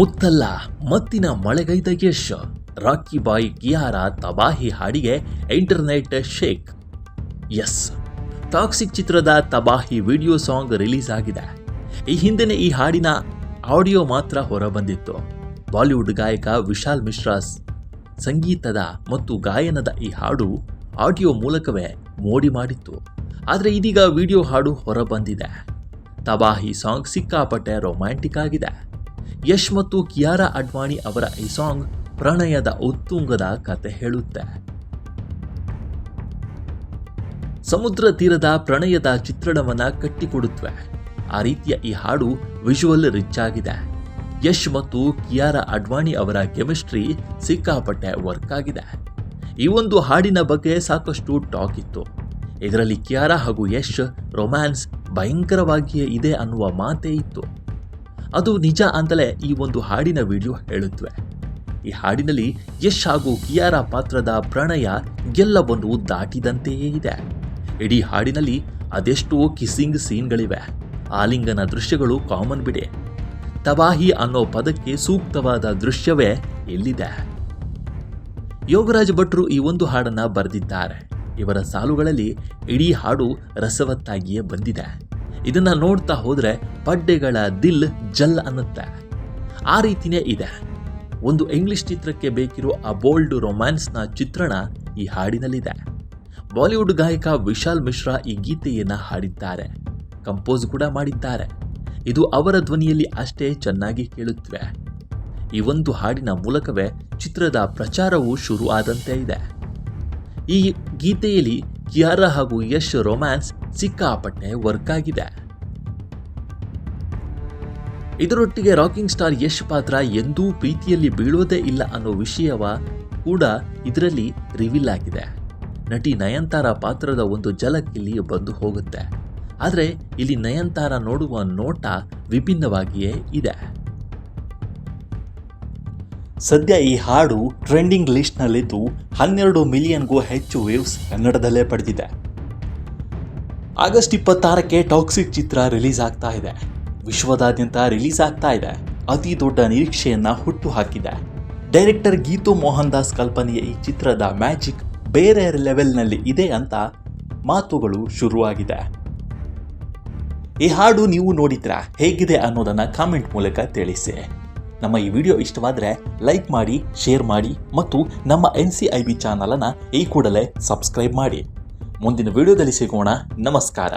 ಮುತ್ತಲ್ಲ ಮತ್ತಿನ ಮಳೆಗೈದ ಯಶ್, ರಾಕಿ ಬಾಯ್ ಕಿಯಾರ ತಬಾಹಿ ಹಾಡಿಗೆ internet shake. S, toxic ಚಿತ್ರದ ತಬಾಹಿ ವಿಡಿಯೋ ಸಾಂಗ್ ರಿಲೀಸ್ ಆಗಿದೆ. ಈ ಹಿಂದೆನೇ ಈ ಹಾಡಿನ ಆಡಿಯೋ ಮಾತ್ರ ಹೊರಬಂದಿತ್ತು. ಬಾಲಿವುಡ್ ಗಾಯಕ ವಿಶಾಲ್ ಮಿಶ್ರಾ ಸಂಗೀತದ ಮತ್ತು ಗಾಯನದ ಈ ಹಾಡು ಆಡಿಯೋ ಮೂಲಕವೇ ಮೋಡಿ ಮಾಡಿತ್ತು. ಆದರೆ ಇದೀಗ ವಿಡಿಯೋ ಹಾಡು ಹೊರಬಂದಿದೆ. ತಬಾಹಿ ಸಾಂಗ್ ಸಿಕ್ಕಾಪಟ್ಟೆ ರೊಮ್ಯಾಂಟಿಕ್ ಆಗಿದೆ. ಯಶ್ ಮತ್ತು ಕಿಯಾರಾ ಅಡ್ವಾಣಿ ಅವರ ಈ ಸಾಂಗ್ ಪ್ರಣಯದ ಉತ್ತುಂಗದ ಕತೆ ಹೇಳುತ್ತೆ. ಸಮುದ್ರ ತೀರದ ಪ್ರಣಯದ ಚಿತ್ರಣವನ್ನ ಕಟ್ಟಿಕೊಡುತ್ತವೆ. ಆ ರೀತಿಯ ಈ ಹಾಡು ವಿಜುವಲ್ ರಿಚ್ ಆಗಿದೆ. ಯಶ್ ಮತ್ತು ಕಿಯಾರಾ ಅಡ್ವಾಣಿ ಅವರ ಕೆಮಿಸ್ಟ್ರಿ ಸಿಕ್ಕಾಪಟ್ಟೆ ವರ್ಕ್ ಆಗಿದೆ. ಈ ಒಂದು ಹಾಡಿನ ಬಗ್ಗೆ ಸಾಕಷ್ಟು ಟಾಕ್ ಇತ್ತು. ಇದರಲ್ಲಿ ಕಿಯಾರಾ ಹಾಗೂ ಯಶ್ ರೊಮ್ಯಾನ್ಸ್ ಭಯಂಕರವಾಗಿಯೇ ಇದೆ ಅನ್ನುವ ಮಾತೇ ಇತ್ತು. ಅದು ನಿಜ ಅಂತಲೇ ಈ ಒಂದು ಹಾಡಿನ ವಿಡಿಯೋ ಹೇಳುತ್ತವೆ. ಈ ಹಾಡಿನಲ್ಲಿ ಯಶ್ ಹಾಗೂ ಕಿಯಾರಾ ಪಾತ್ರದ ಪ್ರಣಯ ಎಲ್ಲವನ್ನು ದಾಟಿದಂತೆಯೇ ಇದೆ. ಇಡೀ ಹಾಡಿನಲ್ಲಿ ಅದೆಷ್ಟೋ ಕಿಸ್ಸಿಂಗ್ ಸೀನ್ಗಳಿವೆ. ಆಲಿಂಗನ ದೃಶ್ಯಗಳು ಕಾಮನ್ ಬಿಡಿ. ತಬಾಹಿ ಅನ್ನೋ ಪದಕ್ಕೆ ಸೂಕ್ತವಾದ ದೃಶ್ಯವೇ ಇಲ್ಲಿದೆ. ಯೋಗರಾಜ್ ಭಟ್ರು ಈ ಒಂದು ಹಾಡನ್ನ ಬರೆದಿದ್ದಾರೆ. ಇವರ ಸಾಲುಗಳಲ್ಲಿ ಇಡೀ ಹಾಡು ರಸವತ್ತಾಗಿಯೇ ಬಂದಿದೆ. ಇದನ್ನ ನೋಡ್ತಾ ಹೋದ್ರೆ ಪಡ್ಡೆಗಳ ದಿಲ್ ಜಲ್ ಅನ್ನುತ್ತೆ. ಆ ರೀತಿನೇ ಇದೆ. ಒಂದು ಇಂಗ್ಲಿಷ್ ಚಿತ್ರಕ್ಕೆ ಬೇಕಿರೋ ಆ ಬೋಲ್ಡ್ ರೊಮ್ಯಾನ್ಸ್ನ ಚಿತ್ರಣ ಈ ಹಾಡಿನಲ್ಲಿದೆ. ಬಾಲಿವುಡ್ ಗಾಯಕ ವಿಶಾಲ್ ಮಿಶ್ರಾ ಈ ಗೀತೆಯನ್ನ ಹಾಡಿದ್ದಾರೆ, ಕಂಪೋಸ್ ಕೂಡ ಮಾಡಿದ್ದಾರೆ. ಇದು ಅವರ ಧ್ವನಿಯಲ್ಲಿ ಅಷ್ಟೇ ಚೆನ್ನಾಗಿ ಕೇಳುತ್ತವೆ. ಈ ಒಂದು ಹಾಡಿನ ಮೂಲಕವೇ ಚಿತ್ರದ ಪ್ರಚಾರವು ಶುರು ಆದಂತೆ ಇದೆ. ಈ ಗೀತೆಯಲ್ಲಿ ಕಿಯಾರಾ ಹಾಗೂ ಯಶ್ ರೊಮ್ಯಾನ್ಸ್ ಸಿಕ್ಕಾಪಟ್ಟೆ ವರ್ಕ್ ಆಗಿದೆ. ಇದರೊಟ್ಟಿಗೆ ರಾಕಿಂಗ್ ಸ್ಟಾರ್ ಯಶ್ ಪಾತ್ರ ಎಂದೂ ಪ್ರೀತಿಯಲ್ಲಿ ಬೀಳೋದೇ ಇಲ್ಲ ಅನ್ನೋ ವಿಷಯವ ಕೂಡ ಇದರಲ್ಲಿ ರಿವೀಲ್ ಆಗಿದೆ. ನಟಿ ನಯನತಾರ ಪಾತ್ರದ ಒಂದು ಝಲಕ್ ಇಲ್ಲಿ ಬಂದು ಹೋಗುತ್ತೆ. ಆದರೆ ಇಲ್ಲಿ ನಯನತಾರ ನೋಡುವ ನೋಟ ವಿಭಿನ್ನವಾಗಿಯೇ ಇದೆ. ಸದ್ಯ ಈ ಹಾಡು ಟ್ರೆಂಡಿಂಗ್ ಲಿಸ್ಟ್ನಲ್ಲಿದ್ದು 12 ಮಿಲಿಯನ್ಗೂ ಹೆಚ್ಚು ವೇವ್ಸ್ ಕನ್ನಡದಲ್ಲೇ ಪಡೆದಿದೆ. ಆಗಸ್ಟ್ 26ಕ್ಕೆ ಟಾಕ್ಸಿಕ್ ಚಿತ್ರ ರಿಲೀಸ್ ಆಗ್ತಾ ಇದೆ. ವಿಶ್ವದಾದ್ಯಂತ ರಿಲೀಸ್ ಆಗ್ತಾ ಇದೆ. ಅತಿ ದೊಡ್ಡ ನಿರೀಕ್ಷೆಯನ್ನ ಹುಟ್ಟು ಹಾಕಿದೆ. ಡೈರೆಕ್ಟರ್ ಗೀತು ಮೋಹನ್ ದಾಸ್ ಕಲ್ಪನೆಯ ಈ ಚಿತ್ರದ ಮ್ಯಾಜಿಕ್ ಬೇರೆ ಲೆವೆಲ್ನಲ್ಲಿ ಇದೆ ಅಂತ ಮಾತುಗಳು ಶುರುವಾಗಿದೆ. ಈ ಹಾಡು ನೀವು ನೋಡಿದ್ರಾ, ಹೇಗಿದೆ ಅನ್ನೋದನ್ನ ಕಾಮೆಂಟ್ ಮೂಲಕ ತಿಳಿಸಿ. ನಮ್ಮ ಈ ವಿಡಿಯೋ ಇಷ್ಟವಾದರೆ ಲೈಕ್ ಮಾಡಿ, ಶೇರ್ ಮಾಡಿ ಮತ್ತು ನಮ್ಮ NCIB ಚಾನಲನ್ನು ಈ ಕೂಡಲೇ ಸಬ್ಸ್ಕ್ರೈಬ್ ಮಾಡಿ. ಮುಂದಿನ ವಿಡಿಯೋದಲ್ಲಿ ಸಿಗೋಣ. ನಮಸ್ಕಾರ.